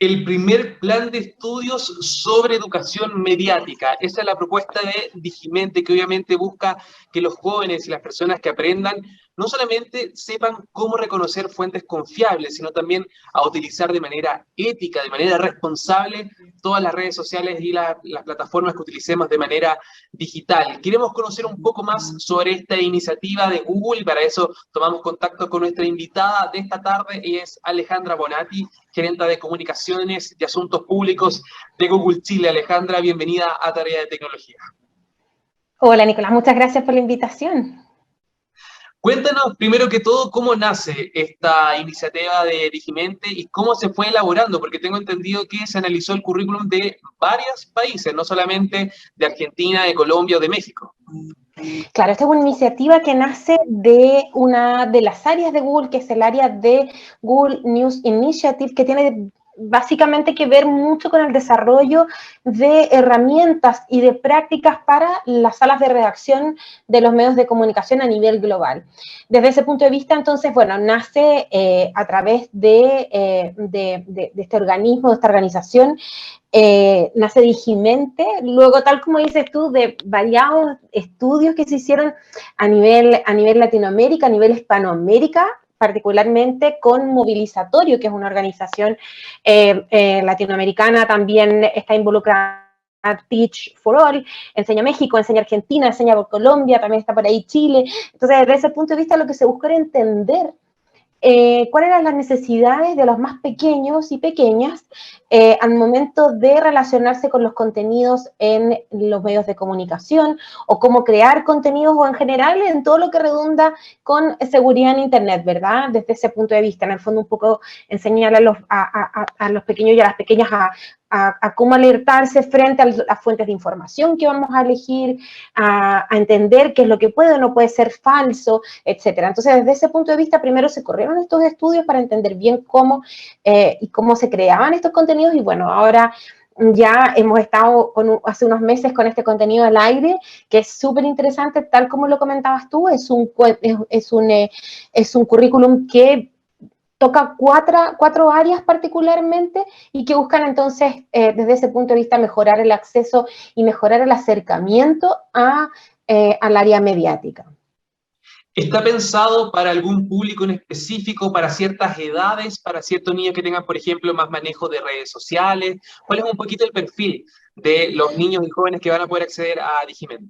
El primer plan de estudios sobre educación mediática. Esa es la propuesta de Digimente, que obviamente busca que los jóvenes y las personas que aprendan no solamente sepan cómo reconocer fuentes confiables, sino también a utilizar de manera ética, de manera responsable, todas las redes sociales y las plataformas que utilicemos de manera digital. Queremos conocer un poco más sobre esta iniciativa de Google y para eso tomamos contacto con nuestra invitada de esta tarde. Ella es Alejandra Bonatti, gerente de comunicaciones y asuntos públicos de Google Chile. Alejandra, bienvenida a Tarea de Tecnología. Hola Nicolás, muchas gracias por la invitación. Cuéntanos primero que todo cómo nace esta iniciativa de Digimente y cómo se fue elaborando, porque tengo entendido que se analizó el currículum de varios países, no solamente de Argentina, de Colombia o de México. Claro, esta es una iniciativa que nace de una de las áreas de Google, que es el área de Google News Initiative, que tiene básicamente que ver mucho con el desarrollo de herramientas y de prácticas para las salas de redacción de los medios de comunicación a nivel global. Desde ese punto de vista, entonces, bueno, nace a través de este organismo, de esta organización, nace Digimente, luego tal como dices tú, de variados estudios que se hicieron a nivel Latinoamérica, a nivel Hispanoamérica, particularmente con Movilizatorio, que es una organización latinoamericana, también está involucrada Teach for All, Enseña México, Enseña Argentina, Enseña por Colombia, también está por ahí Chile. Entonces, desde ese punto de vista, lo que se buscó era entender cuáles eran las necesidades de los más pequeños y pequeñas al momento de relacionarse con los contenidos en los medios de comunicación o cómo crear contenidos o en general en todo lo que redunda con seguridad en Internet, ¿verdad? Desde ese punto de vista, en el fondo un poco enseñar a los pequeños y a las pequeñas a cómo alertarse frente a las fuentes de información que vamos a elegir, a entender qué es lo que puede o no puede ser falso, etcétera. Entonces, desde ese punto de vista, primero se corrieron estos estudios para entender bien cómo y cómo se creaban estos contenidos y bueno, ahora ya hemos estado hace unos meses con este contenido al aire, que es súper interesante, tal como lo comentabas tú, es un currículum que toca cuatro áreas particularmente y que buscan entonces, desde ese punto de vista, mejorar el acceso y mejorar el acercamiento al área mediática. ¿Está pensado para algún público en específico, para ciertas edades, para ciertos niños que tengan, por ejemplo, más manejo de redes sociales? ¿Cuál es un poquito el perfil de los niños y jóvenes que van a poder acceder a Digimente?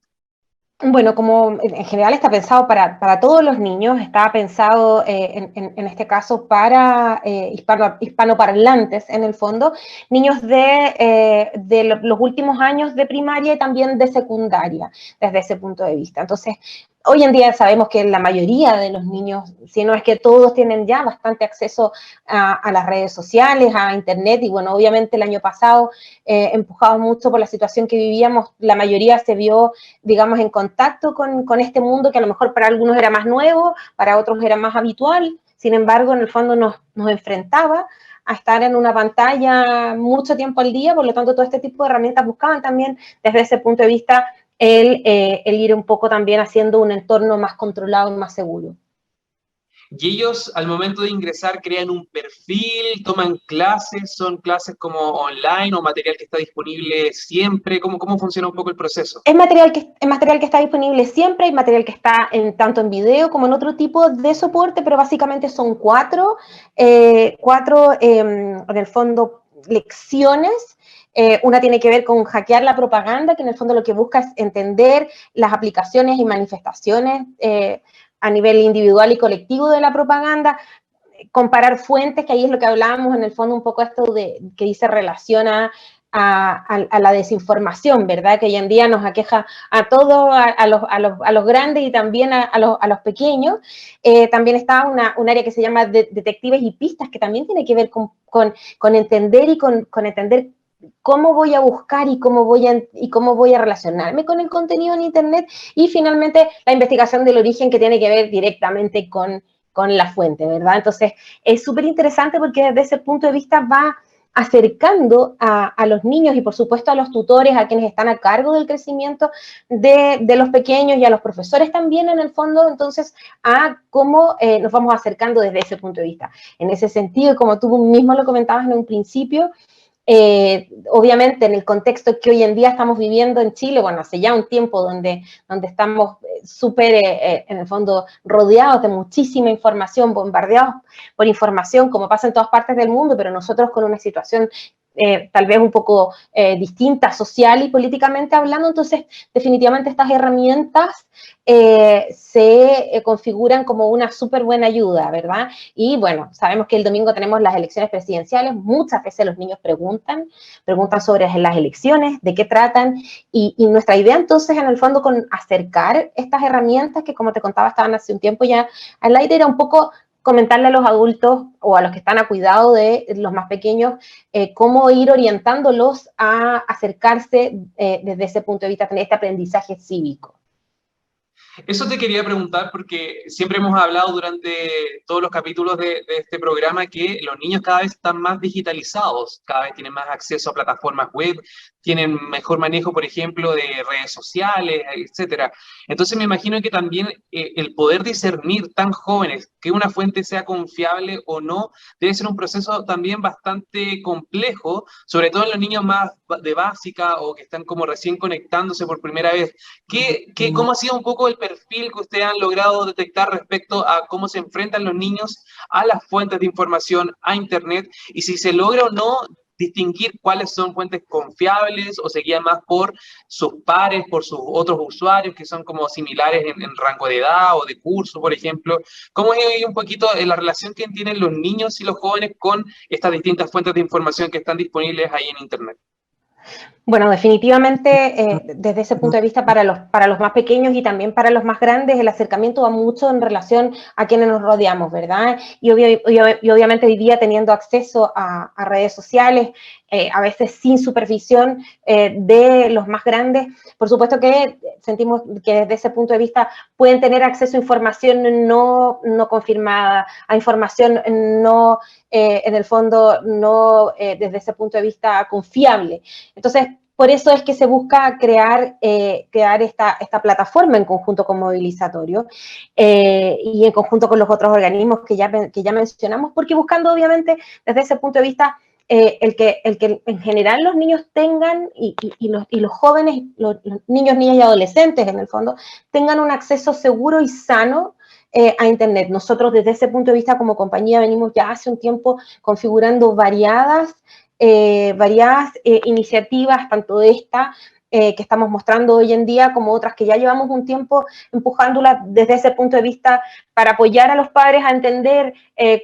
Bueno, como en general está pensado para todos los niños, está pensado en este caso para hispanoparlantes en el fondo, niños de los últimos años de primaria y también de secundaria, desde ese punto de vista. Entonces, hoy en día sabemos que la mayoría de los niños, si no es que todos, tienen ya bastante acceso a las redes sociales, a Internet, y bueno, obviamente el año pasado, empujados mucho por la situación que vivíamos, la mayoría se vio, digamos, en contacto con este mundo que a lo mejor para algunos era más nuevo, para otros era más habitual, sin embargo, en el fondo nos enfrentaba a estar en una pantalla mucho tiempo al día, por lo tanto, todo este tipo de herramientas buscaban también desde ese punto de vista el ir un poco también haciendo un entorno más controlado y más seguro. Y ellos, al momento de ingresar, crean un perfil, toman clases, son clases como online o material que está disponible siempre. ¿Cómo funciona un poco el proceso? Es material que está disponible siempre, hay material que está tanto en video como en otro tipo de soporte, pero básicamente son cuatro en el fondo, lecciones. Una tiene que ver con hackear la propaganda, que en el fondo lo que busca es entender las aplicaciones y manifestaciones a nivel individual y colectivo de la propaganda, comparar fuentes, que ahí es lo que hablábamos en el fondo un poco esto que dice relaciona a la desinformación, ¿verdad? Que hoy en día nos aqueja a todos, a los grandes y también a los pequeños. También está un área que se llama detectives y pistas, que también tiene que ver con entender y con entender cómo voy a buscar y cómo voy a relacionarme con el contenido en Internet. Y finalmente la investigación del origen, que tiene que ver directamente con la fuente, ¿verdad? Entonces, es súper interesante porque desde ese punto de vista va acercando a los niños y por supuesto a los tutores, a quienes están a cargo del crecimiento de los pequeños y a los profesores también en el fondo, entonces, a cómo nos vamos acercando desde ese punto de vista. En ese sentido, como tú mismo lo comentabas en un principio, obviamente en el contexto que hoy en día estamos viviendo en Chile, bueno, hace ya un tiempo donde estamos súper, en el fondo, rodeados de muchísima información, bombardeados por información, como pasa en todas partes del mundo, pero nosotros con una situación tal vez un poco distinta, social y políticamente hablando, entonces definitivamente estas herramientas se configuran como una súper buena ayuda, ¿verdad? Y bueno, sabemos que el domingo tenemos las elecciones presidenciales, muchas veces los niños preguntan sobre las elecciones, de qué tratan, y nuestra idea entonces en el fondo con acercar estas herramientas que como te contaba estaban hace un tiempo ya al aire, era un poco comentarle a los adultos o a los que están a cuidado de los más pequeños, cómo ir orientándolos a acercarse desde ese punto de vista, tener este aprendizaje cívico. Eso te quería preguntar porque siempre hemos hablado durante todos los capítulos de este programa que los niños cada vez están más digitalizados, cada vez tienen más acceso a plataformas web, tienen mejor manejo, por ejemplo, de redes sociales, etcétera. Entonces me imagino que también el poder discernir tan jóvenes que una fuente sea confiable o no debe ser un proceso también bastante complejo, sobre todo en los niños más de básica o que están como recién conectándose por primera vez. ¿Cómo ha sido un poco el perfil que ustedes han logrado detectar respecto a cómo se enfrentan los niños a las fuentes de información, a Internet, y si se logra o no distinguir cuáles son fuentes confiables o se guían más por sus pares, por sus otros usuarios que son como similares en rango de edad o de curso, por ejemplo? ¿Cómo es un poquito la relación que tienen los niños y los jóvenes con estas distintas fuentes de información que están disponibles ahí en Internet? Bueno, definitivamente desde ese punto de vista para los más pequeños y también para los más grandes el acercamiento va mucho en relación a quienes nos rodeamos, ¿verdad? Y obviamente hoy día teniendo acceso a redes sociales, a veces sin supervisión de los más grandes, por supuesto que sentimos que desde ese punto de vista pueden tener acceso a información no confirmada, a información no, en el fondo, no desde ese punto de vista confiable. Entonces, por eso es que se busca crear esta plataforma en conjunto con Movilizatorio y en conjunto con los otros organismos que ya mencionamos, porque buscando obviamente desde ese punto de vista el que en general los niños tengan y los jóvenes, los niños, niñas y adolescentes en el fondo, tengan un acceso seguro y sano a Internet. Nosotros desde ese punto de vista como compañía venimos ya hace un tiempo configurando variadas iniciativas, tanto de esta que estamos mostrando hoy en día, como otras que ya llevamos un tiempo empujándolas desde ese punto de vista para apoyar a los padres a entender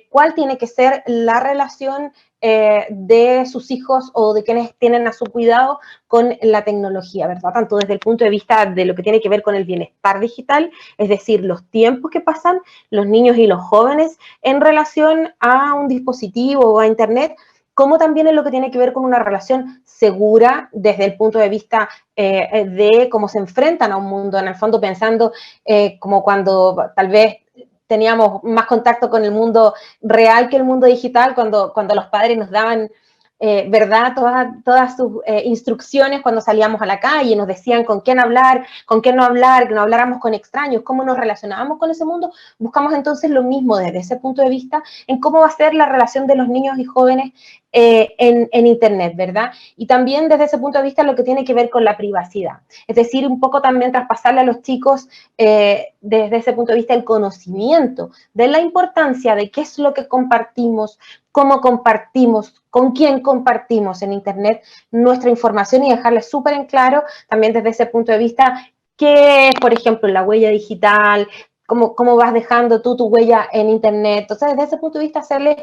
cuál tiene que ser la relación de sus hijos o de quienes tienen a su cuidado con la tecnología, ¿verdad? Tanto desde el punto de vista de lo que tiene que ver con el bienestar digital, es decir, los tiempos que pasan los niños y los jóvenes en relación a un dispositivo o a Internet, como también en lo que tiene que ver con una relación segura desde el punto de vista de cómo se enfrentan a un mundo, en el fondo pensando como cuando tal vez teníamos más contacto con el mundo real que el mundo digital, cuando los padres nos daban ¿verdad? Todas sus instrucciones cuando salíamos a la calle, nos decían con quién hablar, con quién no hablar, que no habláramos con extraños, cómo nos relacionábamos con ese mundo. Buscamos entonces lo mismo desde ese punto de vista en cómo va a ser la relación de los niños y jóvenes en Internet, ¿verdad? Y también desde ese punto de vista lo que tiene que ver con la privacidad. Es decir, un poco también traspasarle a los chicos desde ese punto de vista el conocimiento de la importancia de qué es lo que compartimos, cómo compartimos, con quién compartimos en Internet nuestra información y dejarles súper en claro también desde ese punto de vista qué es, por ejemplo, la huella digital, cómo vas dejando tú tu huella en Internet. Entonces, desde ese punto de vista, hacerles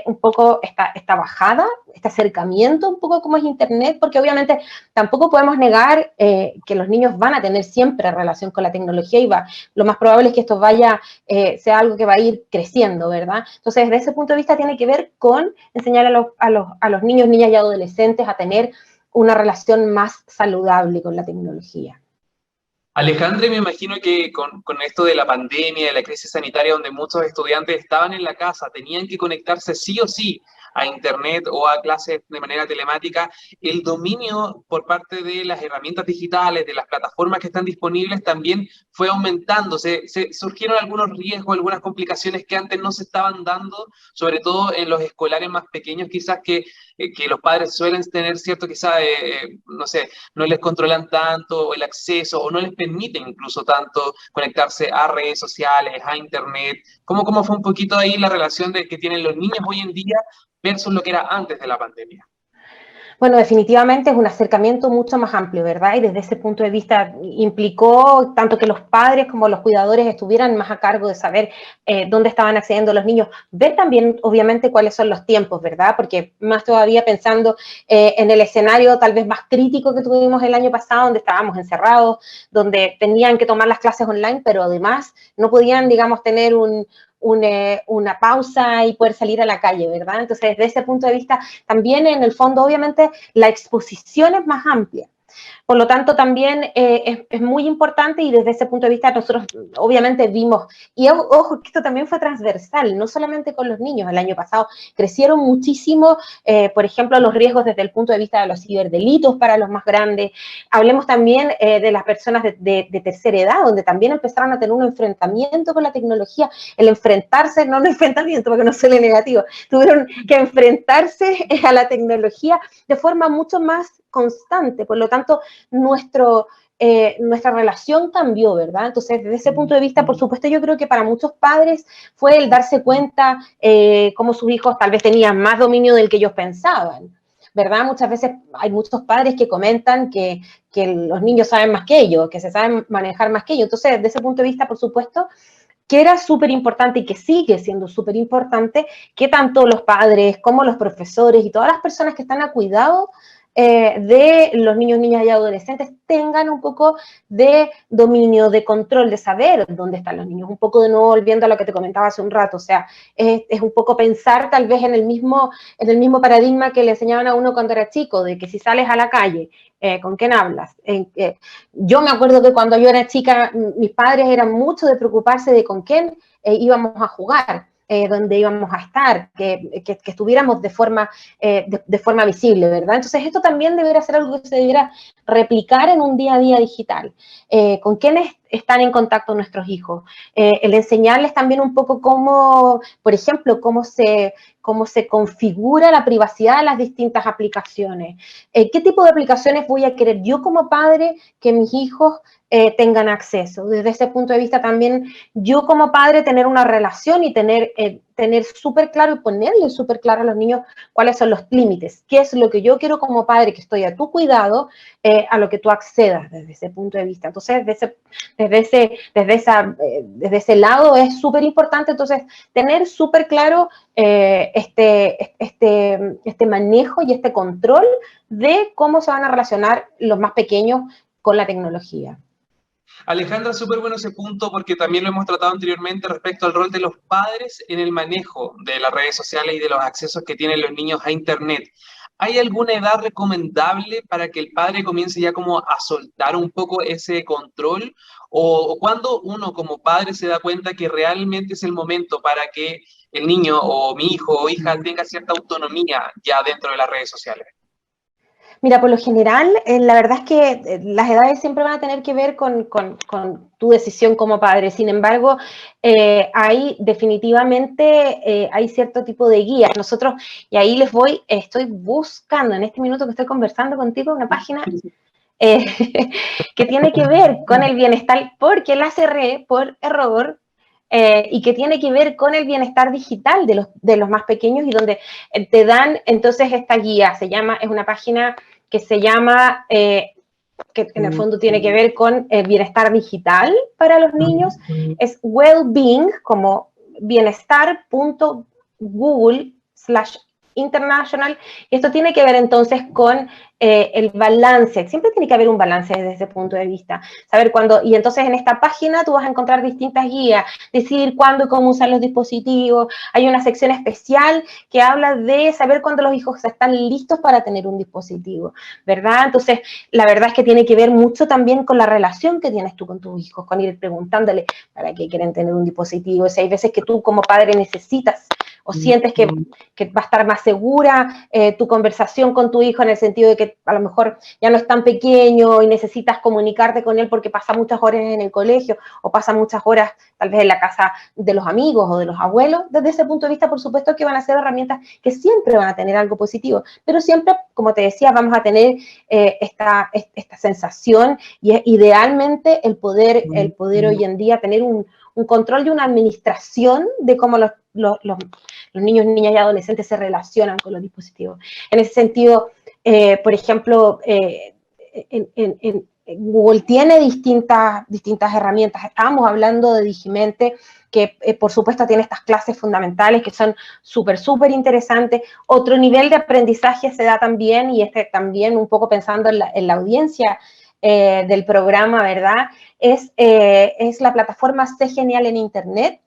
un poco esta bajada, este acercamiento un poco como es Internet, porque obviamente tampoco podemos negar que los niños van a tener siempre relación con la tecnología y lo más probable es que esto sea algo que va a ir creciendo, ¿verdad? Entonces, desde ese punto de vista tiene que ver con enseñar a los niños, niñas y adolescentes a tener una relación más saludable con la tecnología. Alejandra, me imagino que con esto de la pandemia, de la crisis sanitaria, donde muchos estudiantes estaban en la casa, tenían que conectarse sí o sí a internet o a clases de manera telemática, el dominio por parte de las herramientas digitales, de las plataformas que están disponibles, también fue aumentando. Surgieron algunos riesgos, algunas complicaciones que antes no se estaban dando, sobre todo en los escolares más pequeños, quizás que los padres suelen tener cierto, quizás, no sé, no les controlan tanto el acceso o no les permiten incluso tanto conectarse a redes sociales, a internet. ¿Cómo fue un poquito ahí la relación que tienen los niños hoy en día versus lo que era antes de la pandemia? Bueno, definitivamente es un acercamiento mucho más amplio, ¿verdad? Y desde ese punto de vista implicó tanto que los padres como los cuidadores estuvieran más a cargo de saber dónde estaban accediendo los niños, ver también, obviamente, cuáles son los tiempos, ¿verdad? Porque más todavía pensando en el escenario tal vez más crítico que tuvimos el año pasado, donde estábamos encerrados, donde tenían que tomar las clases online, pero además no podían, digamos, tener una pausa y poder salir a la calle, ¿verdad? Entonces, desde ese punto de vista, también en el fondo, obviamente, la exposición es más amplia. Por lo tanto, también es muy importante y desde ese punto de vista nosotros obviamente vimos, y ojo, que esto también fue transversal, no solamente con los niños, el año pasado crecieron muchísimo, por ejemplo, los riesgos desde el punto de vista de los ciberdelitos para los más grandes. Hablemos también de las personas de tercera edad, donde también empezaron a tener un enfrentamiento con la tecnología, el enfrentarse, no un enfrentamiento porque no suene negativo, tuvieron que enfrentarse a la tecnología de forma mucho más constante, por lo tanto, nuestra relación cambió, ¿verdad? Entonces, desde ese punto de vista, por supuesto, yo creo que para muchos padres fue el darse cuenta cómo sus hijos tal vez tenían más dominio del que ellos pensaban, ¿verdad? Muchas veces hay muchos padres que comentan que los niños saben más que ellos, que se saben manejar más que ellos. Entonces, desde ese punto de vista, por supuesto, que era súper importante y que sigue siendo súper importante que tanto los padres como los profesores y todas las personas que están a cuidado de los niños, niñas y adolescentes tengan un poco de dominio, de control, de saber dónde están los niños, un poco de nuevo volviendo a lo que te comentaba hace un rato, o sea, es un poco pensar tal vez en el mismo paradigma que le enseñaban a uno cuando era chico, de que si sales a la calle, ¿con quién hablas? Yo me acuerdo que cuando yo era chica, mis padres eran mucho de preocuparse de con quién íbamos a jugar. Donde íbamos a estar, que estuviéramos de forma visible, ¿verdad? Entonces esto también debería ser algo que se debiera replicar en un día a día digital. ¿Con quiénes están en contacto nuestros hijos? El enseñarles también un poco cómo, por ejemplo, cómo se configura la privacidad de las distintas aplicaciones. ¿Qué tipo de aplicaciones voy a querer yo como padre que mis hijos tengan acceso? Desde ese punto de vista también yo como padre tener una relación y tener súper claro y ponerle súper claro a los niños cuáles son los límites, qué es lo que yo quiero como padre que estoy a tu cuidado, a lo que tú accedas desde ese punto de vista. Entonces, desde ese lado es súper importante, entonces, tener súper claro este manejo y este control de cómo se van a relacionar los más pequeños con la tecnología. Alejandra, súper bueno ese punto porque también lo hemos tratado anteriormente respecto al rol de los padres en el manejo de las redes sociales y de los accesos que tienen los niños a Internet. ¿Hay alguna edad recomendable para que el padre comience ya como a soltar un poco ese control? ¿O cuando uno como padre se da cuenta que realmente es el momento para que el niño o mi hijo o hija tenga cierta autonomía ya dentro de las redes sociales? Mira, por lo general, la verdad es que las edades siempre van a tener que ver con tu decisión como padre. Sin embargo, hay definitivamente hay cierto tipo de guías. Nosotros, y ahí estoy buscando en este minuto que estoy conversando contigo una página eh, que tiene que ver con el bienestar, porque la cerré por error, y que tiene que ver con el bienestar digital de los más pequeños y donde te dan entonces esta guía. Es una página que se llama, que en el fondo tiene que ver con el bienestar digital para los niños. Es Wellbeing, como bienestar.google/international, y esto tiene que ver entonces con el balance. Siempre tiene que haber un balance desde ese punto de vista. Saber cuándo, y entonces en esta página tú vas a encontrar distintas guías, decir cuándo y cómo usar los dispositivos. Hay una sección especial que habla de saber cuándo los hijos están listos para tener un dispositivo, ¿verdad? Entonces, la verdad es que tiene que ver mucho también con la relación que tienes tú con tus hijos, con ir preguntándole para qué quieren tener un dispositivo. O sea, hay veces que tú como padre necesitas o sientes que va a estar más segura tu conversación con tu hijo en el sentido de que a lo mejor ya no es tan pequeño y necesitas comunicarte con él porque pasa muchas horas en el colegio o pasa muchas horas tal vez en la casa de los amigos o de los abuelos. Desde ese punto de vista, por supuesto que van a ser herramientas que siempre van a tener algo positivo, pero siempre, como te decía, vamos a tener esta sensación y idealmente el poder hoy en día tener un control y una administración de cómo los niños, niñas y adolescentes se relacionan con los dispositivos. En ese sentido, por ejemplo, Google tiene distintas herramientas. Estábamos hablando de Digimente, que por supuesto tiene estas clases fundamentales que son súper interesantes. Otro nivel de aprendizaje se da también, y también un poco pensando en la audiencia del programa, ¿verdad? Es la plataforma Sé Genial en Internet.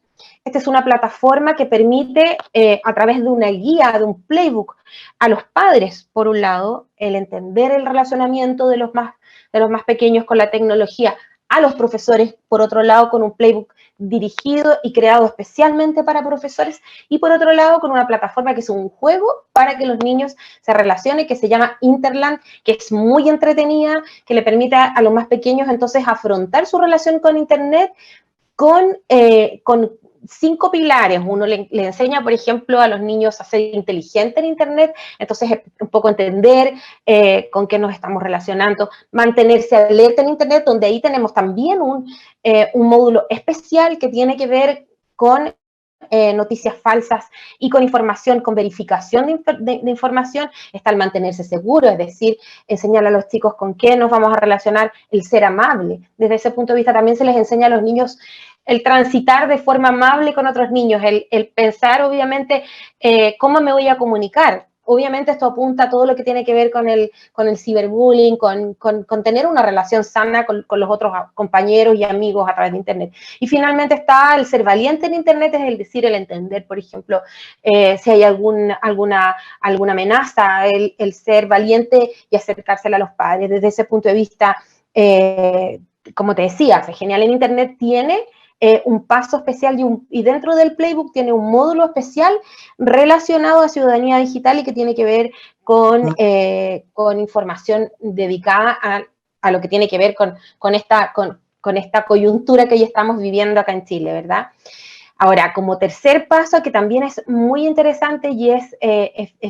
Esta es una plataforma que permite, a través de una guía, de un playbook, a los padres, por un lado, el entender el relacionamiento de los más pequeños con la tecnología, a los profesores, por otro lado, con un playbook dirigido y creado especialmente para profesores, y por otro lado, con una plataforma que es un juego para que los niños se relacionen, que se llama Interland, que es muy entretenida, que le permite a los más pequeños entonces afrontar su relación con Internet con 5 pilares. Uno le enseña, por ejemplo, a los niños a ser inteligentes en Internet, entonces un poco entender con qué nos estamos relacionando, mantenerse alerta en Internet, donde ahí tenemos también un módulo especial que tiene que ver con noticias falsas y con información, con verificación de información. Está el mantenerse seguro, es decir, enseñar a los chicos con qué nos vamos a relacionar, el ser amable. Desde ese punto de vista también se les enseña a los niños el transitar de forma amable con otros niños, el pensar, obviamente, cómo me voy a comunicar. Obviamente esto apunta a todo lo que tiene que ver con el ciberbullying, con tener una relación sana con los otros compañeros y amigos a través de Internet. Y finalmente está el ser valiente en Internet, es decir, el entender, por ejemplo, si hay alguna amenaza, el ser valiente y acercársela a los padres. Desde ese punto de vista, como te decía, Sé Genial en Internet tiene un paso especial y dentro del playbook tiene un módulo especial relacionado a ciudadanía digital y que tiene que ver con información dedicada a lo que tiene que ver con esta coyuntura que hoy estamos viviendo acá en Chile, ¿verdad? Ahora, como tercer paso, que también es muy interesante y es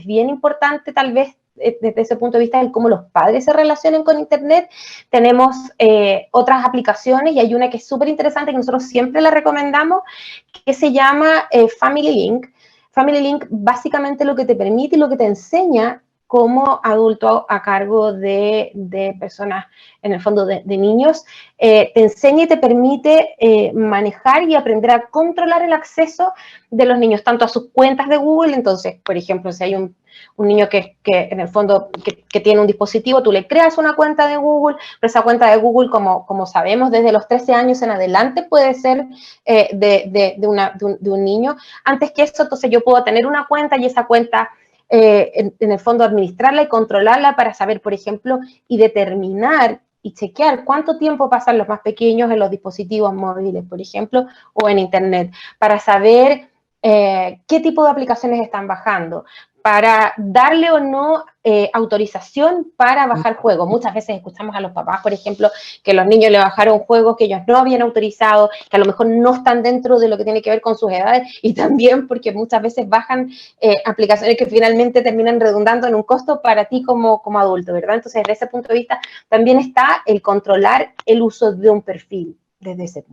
bien importante tal vez desde ese punto de vista de cómo los padres se relacionen con Internet, tenemos otras aplicaciones y hay una que es súper interesante que nosotros siempre la recomendamos, que se llama Family Link. Family Link básicamente lo que te permite y lo que te enseña como adulto a cargo de personas, en el fondo de niños, te enseña y te permite manejar y aprender a controlar el acceso de los niños, tanto a sus cuentas de Google. Entonces, por ejemplo, si hay un niño que en el fondo que tiene un dispositivo, tú le creas una cuenta de Google, pero esa cuenta de Google, como sabemos, desde los 13 años en adelante puede ser de un niño. Antes que eso, entonces yo puedo tener una cuenta y esa cuenta en el fondo administrarla y controlarla para saber, por ejemplo, y determinar y chequear cuánto tiempo pasan los más pequeños en los dispositivos móviles, por ejemplo, o en Internet, para saber qué tipo de aplicaciones están bajando, para darle o no autorización para bajar juegos. Muchas veces escuchamos a los papás, por ejemplo, que los niños le bajaron juegos que ellos no habían autorizado, que a lo mejor no están dentro de lo que tiene que ver con sus edades, y también porque muchas veces bajan aplicaciones que finalmente terminan redundando en un costo para ti como adulto, ¿verdad? Entonces, desde ese punto de vista, también está el controlar el uso de un perfil. Desde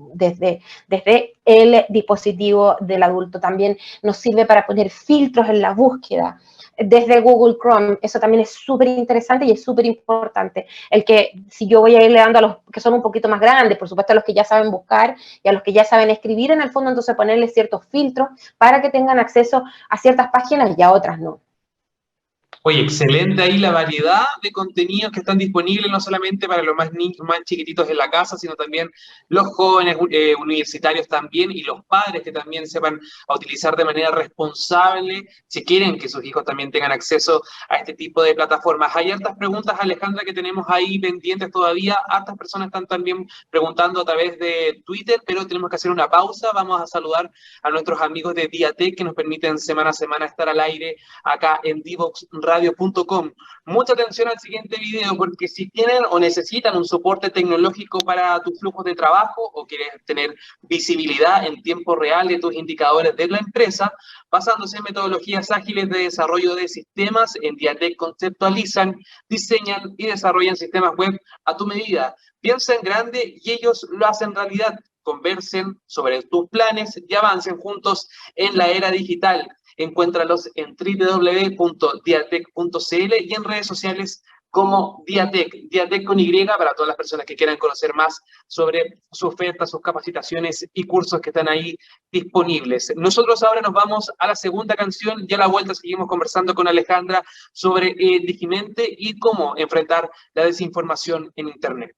el dispositivo del adulto. También nos sirve para poner filtros en la búsqueda desde Google Chrome. Eso también es súper interesante y es súper importante. El que, si yo voy a irle dando a los que son un poquito más grandes, por supuesto a los que ya saben buscar y a los que ya saben escribir, en el fondo, entonces ponerles ciertos filtros para que tengan acceso a ciertas páginas y a otras no. Oye, excelente ahí la variedad de contenidos que están disponibles, no solamente para los más niños, más chiquititos en la casa, sino también los jóvenes universitarios también y los padres que también sepan a utilizar de manera responsable si quieren que sus hijos también tengan acceso a este tipo de plataformas. Hay hartas preguntas, Alejandra, que tenemos ahí pendientes todavía. Hartas personas están también preguntando a través de Twitter, pero tenemos que hacer una pausa. Vamos a saludar a nuestros amigos de Diatec que nos permiten semana a semana estar al aire acá en divoxradio.com. Mucha atención al siguiente video, porque si tienen o necesitan un soporte tecnológico para tus flujos de trabajo o quieres tener visibilidad en tiempo real de tus indicadores de la empresa, basándose en metodologías ágiles de desarrollo de sistemas, en Diatec conceptualizan, diseñan y desarrollan sistemas web a tu medida. Piensa en grande y ellos lo hacen realidad. Conversen sobre tus planes y avancen juntos en la era digital. Encuéntralos en www.diatec.cl y en redes sociales como Diatec, Diatec con Y, para todas las personas que quieran conocer más sobre su oferta, sus capacitaciones y cursos que están ahí disponibles. Nosotros ahora nos vamos a la segunda canción y a la vuelta seguimos conversando con Alejandra sobre Digimente y cómo enfrentar la desinformación en Internet.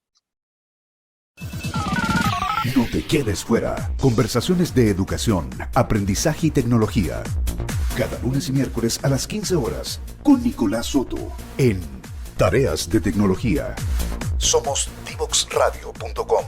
No te quedes fuera. Conversaciones de educación, aprendizaje y tecnología. Cada lunes y miércoles a las 15 horas con Nicolás Soto en Tareas de Tecnología. Somos divoxradio.com.